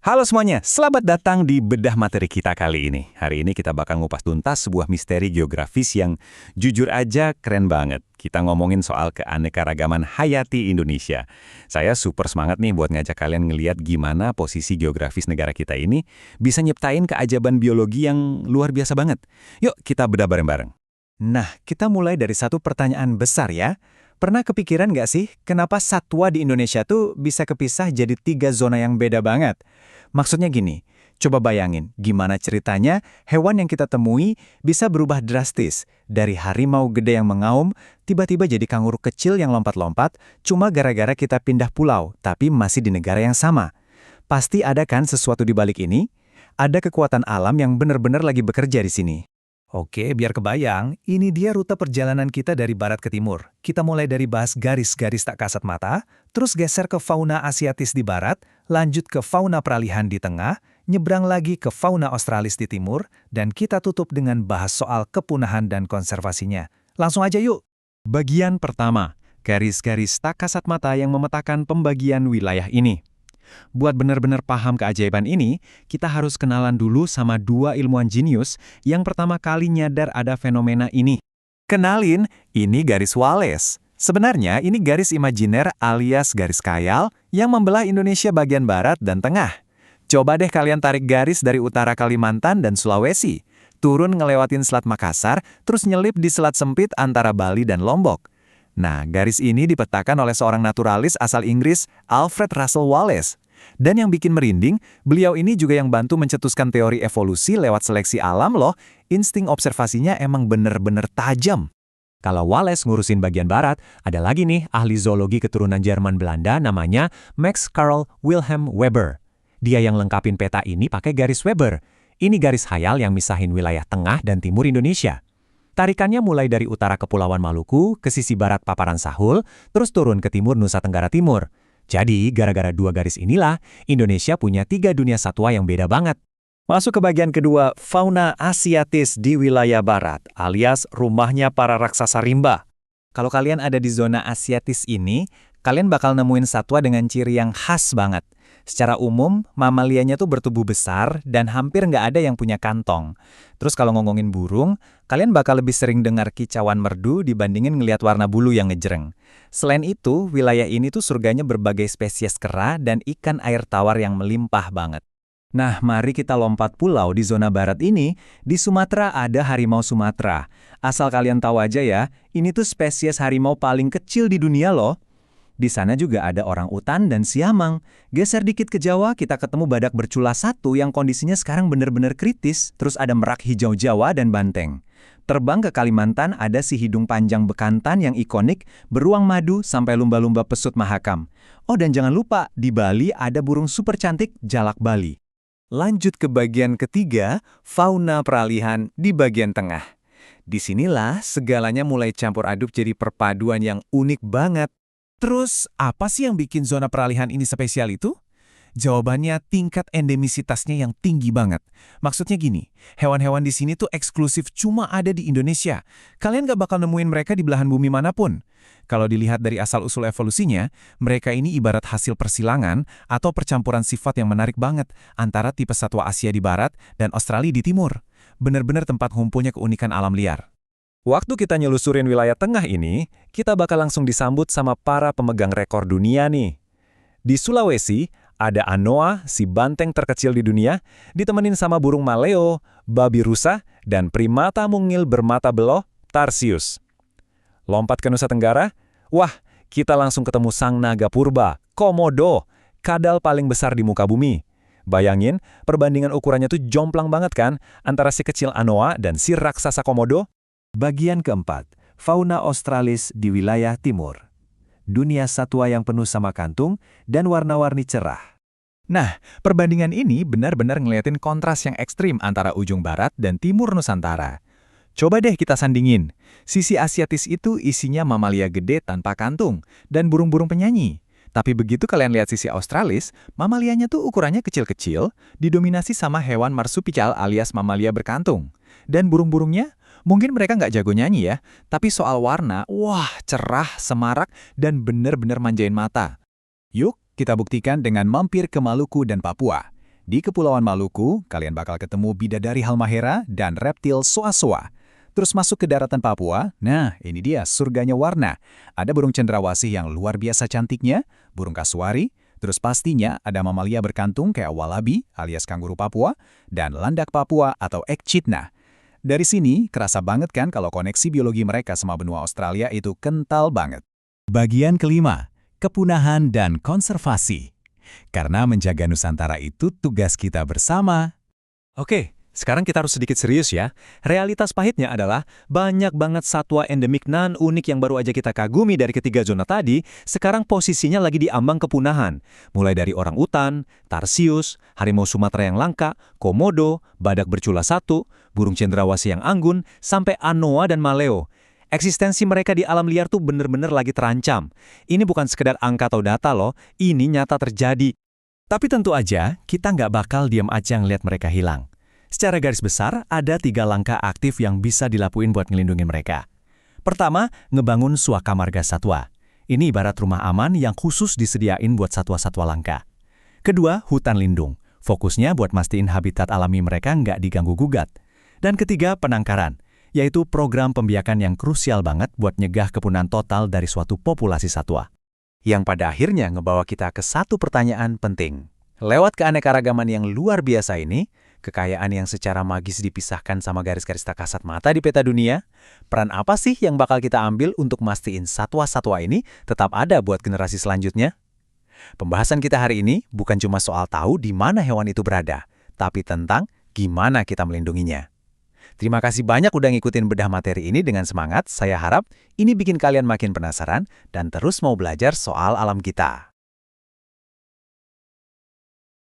Halo semuanya, selamat datang di bedah materi kita kali ini. Hari ini kita bakal ngupas tuntas sebuah misteri geografis yang jujur aja keren banget. Kita ngomongin soal keanekaragaman hayati Indonesia. Saya super semangat nih buat ngajak kalian ngeliat gimana posisi geografis negara kita ini bisa nyiptain keajaban biologi yang luar biasa banget. Yuk kita bedah bareng-bareng. Nah, kita mulai dari satu pertanyaan besar ya. Pernah kepikiran nggak sih, kenapa satwa di Indonesia tuh bisa kepisah jadi 3 zona yang beda banget? Maksudnya gini, coba bayangin gimana ceritanya hewan yang kita temui bisa berubah drastis. Dari harimau gede yang mengaum, tiba-tiba jadi kanguru kecil yang lompat-lompat, cuma gara-gara kita pindah pulau, tapi masih di negara yang sama. Pasti ada kan sesuatu di balik ini? Ada kekuatan alam yang benar-benar lagi bekerja di sini. Oke, biar kebayang, ini dia rute perjalanan kita dari barat ke timur. Kita mulai dari bahas garis-garis tak kasat mata, terus geser ke fauna asiatis di barat, lanjut ke fauna peralihan di tengah, nyebrang lagi ke fauna australis di timur, dan kita tutup dengan bahas soal kepunahan dan konservasinya. Langsung aja yuk! Bagian pertama, garis-garis tak kasat mata yang memetakan pembagian wilayah ini. Buat benar-benar paham keajaiban ini, kita harus kenalan dulu sama 2 ilmuwan jenius yang pertama kali nyadar ada fenomena ini. Kenalin, ini garis Wallace. Sebenarnya ini garis imajiner alias garis khayal yang membelah Indonesia bagian barat dan tengah. Coba deh kalian tarik garis dari utara Kalimantan dan Sulawesi, turun ngelewatin Selat Makassar, terus nyelip di selat sempit antara Bali dan Lombok. Nah, garis ini dipetakan oleh seorang naturalis asal Inggris, Alfred Russel Wallace. Dan yang bikin merinding, beliau ini juga yang bantu mencetuskan teori evolusi lewat seleksi alam loh. Insting observasinya emang bener-bener tajam. Kalau Wallace ngurusin bagian barat, ada lagi nih ahli zoologi keturunan Jerman Belanda namanya Max Carl Wilhelm Weber. Dia yang lengkapin peta ini pakai garis Weber. Ini garis khayal yang misahin wilayah tengah dan timur Indonesia. Tarikannya mulai dari utara Kepulauan Maluku ke sisi barat Paparan Sahul, terus turun ke timur Nusa Tenggara Timur. Jadi, gara-gara 2 garis inilah, Indonesia punya 3 dunia satwa yang beda banget. Masuk ke bagian kedua, fauna asiatis di wilayah barat, alias rumahnya para raksasa rimba. Kalau kalian ada di zona asiatis ini, kalian bakal nemuin satwa dengan ciri yang khas banget. Secara umum, mamalianya tuh bertubuh besar dan hampir nggak ada yang punya kantong. Terus kalau ngomongin burung, kalian bakal lebih sering dengar kicauan merdu dibandingin ngelihat warna bulu yang ngejreng. Selain itu, wilayah ini tuh surganya berbagai spesies kera dan ikan air tawar yang melimpah banget. Nah, mari kita lompat pulau di zona barat ini. Di Sumatera ada harimau Sumatera. Asal kalian tahu aja ya, ini tuh spesies harimau paling kecil di dunia loh. Di sana juga ada orang utan dan siamang. Geser dikit ke Jawa, kita ketemu badak bercula 1 yang kondisinya sekarang benar-benar kritis. Terus ada merak hijau Jawa dan banteng. Terbang ke Kalimantan ada si hidung panjang bekantan yang ikonik, beruang madu sampai lumba-lumba pesut mahakam. Oh dan jangan lupa, di Bali ada burung super cantik jalak Bali. Lanjut ke bagian ketiga, fauna peralihan di bagian tengah. Disinilah segalanya mulai campur aduk jadi perpaduan yang unik banget. Terus, apa sih yang bikin zona peralihan ini spesial itu? Jawabannya tingkat endemisitasnya yang tinggi banget. Maksudnya gini, hewan-hewan di sini tuh eksklusif cuma ada di Indonesia. Kalian gak bakal nemuin mereka di belahan bumi manapun. Kalau dilihat dari asal-usul evolusinya, mereka ini ibarat hasil persilangan atau percampuran sifat yang menarik banget antara tipe satwa Asia di barat dan Australia di timur. Bener-bener tempat ngumpulnya keunikan alam liar. Waktu kita nyelusurin wilayah tengah ini, kita bakal langsung disambut sama para pemegang rekor dunia nih. Di Sulawesi, ada anoa, si banteng terkecil di dunia, ditemenin sama burung maleo, babi rusa, dan primata mungil bermata beloh, Tarsius. Lompat ke Nusa Tenggara, wah, kita langsung ketemu sang naga purba, Komodo, kadal paling besar di muka bumi. Bayangin, perbandingan ukurannya tuh jomplang banget kan, antara si kecil anoa dan si raksasa Komodo. Bagian keempat, fauna australis di wilayah timur. Dunia satwa yang penuh sama kantung dan warna-warni cerah. Nah, perbandingan ini benar-benar ngeliatin kontras yang ekstrim antara ujung barat dan timur Nusantara. Coba deh kita sandingin. Sisi asiatis itu isinya mamalia gede tanpa kantung dan burung-burung penyanyi. Tapi begitu kalian lihat sisi australis, mamalianya tuh ukurannya kecil-kecil, didominasi sama hewan marsupial alias mamalia berkantung. Dan burung-burungnya, mungkin mereka nggak jago nyanyi ya, tapi soal warna, wah cerah, semarak, dan bener-bener manjain mata. Yuk, kita buktikan dengan mampir ke Maluku dan Papua. Di Kepulauan Maluku, kalian bakal ketemu bidadari halmahera dan reptil soa-soa. Terus masuk ke daratan Papua, nah ini dia surganya warna. Ada burung cendrawasih yang luar biasa cantiknya, burung kasuari, terus pastinya ada mamalia berkantung kayak walabi alias kanguru Papua, dan landak Papua atau echidna. Dari sini, kerasa banget kan kalau koneksi biologi mereka sama benua Australia itu kental banget. Bagian kelima, kepunahan dan konservasi. Karena menjaga Nusantara itu tugas kita bersama. Oke, sekarang kita harus sedikit serius ya. Realitas pahitnya adalah banyak banget satwa endemik non-unik yang baru aja kita kagumi dari ketiga zona tadi, sekarang posisinya lagi di ambang kepunahan. Mulai dari orangutan, tarsius, harimau Sumatera yang langka, komodo, badak bercula satu, burung cendrawasih yang anggun, sampai anoa dan maleo. Eksistensi mereka di alam liar tuh bener-bener lagi terancam. Ini bukan sekedar angka atau data loh, ini nyata terjadi. Tapi tentu aja, kita nggak bakal diam aja ngeliat mereka hilang. Secara garis besar, ada 3 langkah aktif yang bisa dilakuin buat ngelindungi mereka. Pertama, ngebangun suaka marga satwa. Ini ibarat rumah aman yang khusus disediain buat satwa-satwa langka. Kedua, hutan lindung. Fokusnya buat mastiin habitat alami mereka nggak diganggu-gugat. Dan ketiga, penangkaran, yaitu program pembiakan yang krusial banget buat nyegah kepunahan total dari suatu populasi satwa. Yang pada akhirnya ngebawa kita ke satu pertanyaan penting. Lewat keanekaragaman yang luar biasa ini, kekayaan yang secara magis dipisahkan sama garis-garis tak kasat mata di peta dunia, peran apa sih yang bakal kita ambil untuk mastiin satwa-satwa ini tetap ada buat generasi selanjutnya? Pembahasan kita hari ini bukan cuma soal tahu di mana hewan itu berada, tapi tentang gimana kita melindunginya. Terima kasih banyak udah ngikutin bedah materi ini dengan semangat. Saya harap ini bikin kalian makin penasaran dan terus mau belajar soal alam kita.